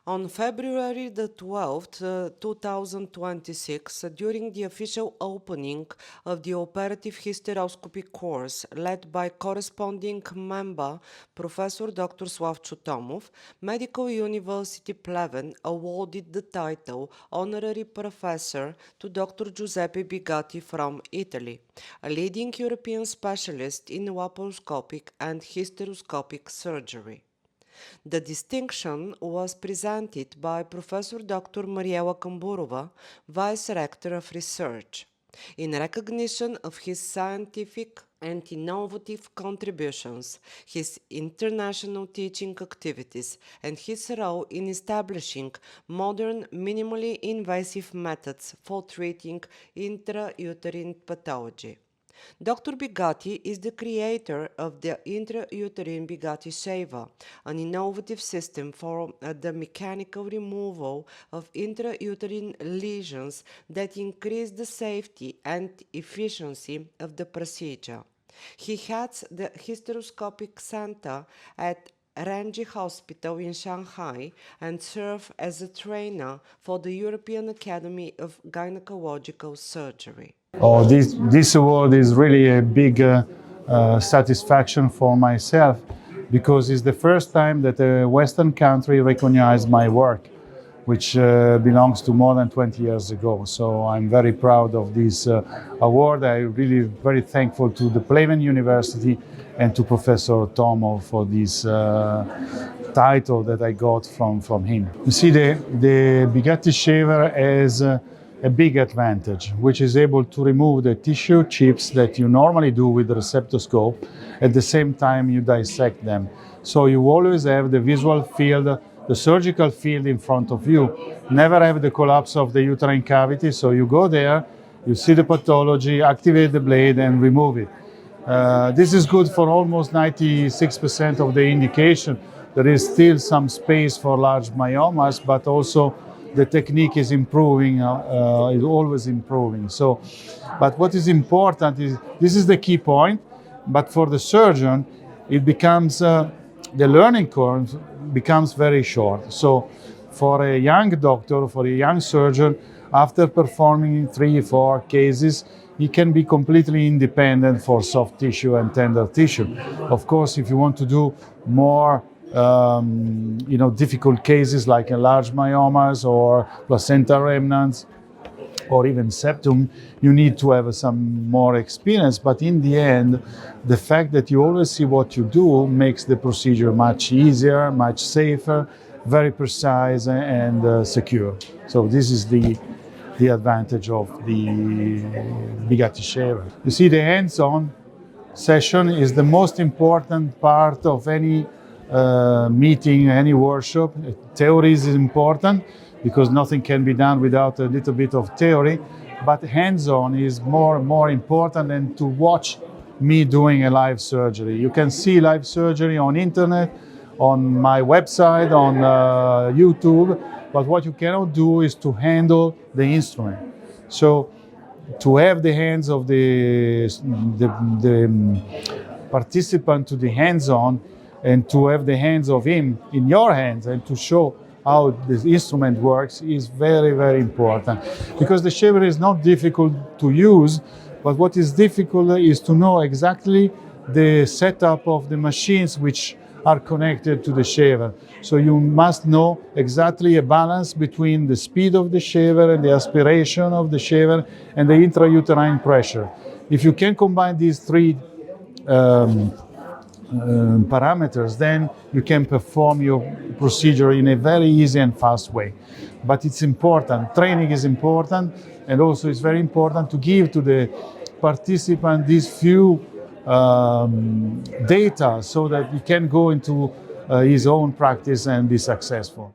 On February the 12th, 2026, during the official opening of the operative hysteroscopy course led by corresponding member Professor Dr. Sławczo Tomov, Medical University Pleven awarded the title Honorary Professor to Dr. Giuseppe Bigatti from Italy, a leading European specialist in laparoscopic and hysteroscopic surgery. The distinction was presented by Professor Dr. Mariela Kamburova, Vice Rector of Research, in recognition of his scientific and innovative contributions, his international teaching activities, and his role in establishing modern, minimally invasive methods for treating intrauterine pathology. Dr. Bigatti is the creator of the intrauterine Bigatti shaver, an innovative system for the mechanical removal of intrauterine lesions that increase the safety and efficiency of the procedure. He heads the hysteroscopic center at Ranji Hospital in Shanghai and serves as a trainer for the European Academy of Gynecological Surgery. Oh, this award is really a big satisfaction for myself because it's the first time that a Western country recognized my work, which belongs to more than 20 years ago. So I'm very proud of this award. I'm really very thankful to the Pleven University and to Professor Tomo for this title that I got from him. You see, the Bigatti shaver has a big advantage, which is able to remove the tissue chips that you normally do with the receptoscope. At the same time, you dissect them. So you always have the visual field, the surgical field in front of you. Never have the collapse of the uterine cavity. So you go there, you see the pathology, activate the blade and remove it. This is good for almost 96% of the indication. There is still some space for large myomas, but also the technique is improving, is always improving. So, but what is important is, this is the key point, but for the surgeon, it becomes, the learning curve becomes very short. So for a young doctor, for a young surgeon, after performing 3-4 cases, he can be completely independent for soft tissue and tender tissue. Of course, if you want to do more difficult cases like large myomas or placenta remnants or even septum, you need to have some more experience. But in the end, the fact that you always see what you do makes the procedure much easier, much safer, very precise and secure. So this is the advantage of the Bigatti shaver. You see, the hands-on session is the most important part of any meeting, any workshop. Theory is important because nothing can be done without a little bit of theory, but hands-on is more important than to watch me doing a live surgery. You can see live surgery on internet, on my website, on YouTube, but what you cannot do is to handle the instrument. So to have the hands of the participant to the hands-on and to have the hands of him in your hands and to show how this instrument works is very important, because the shaver is not difficult to use, but what is difficult is to know exactly the setup of the machines which are connected to the shaver. So you must know exactly a balance between the speed of the shaver and the aspiration of the shaver and the intrauterine pressure. If you can combine these three parameters, then you can perform your procedure in a very easy and fast way. But it's important, training is important, and also it's very important to give to the participant these few data so that he can go into his own practice and be successful.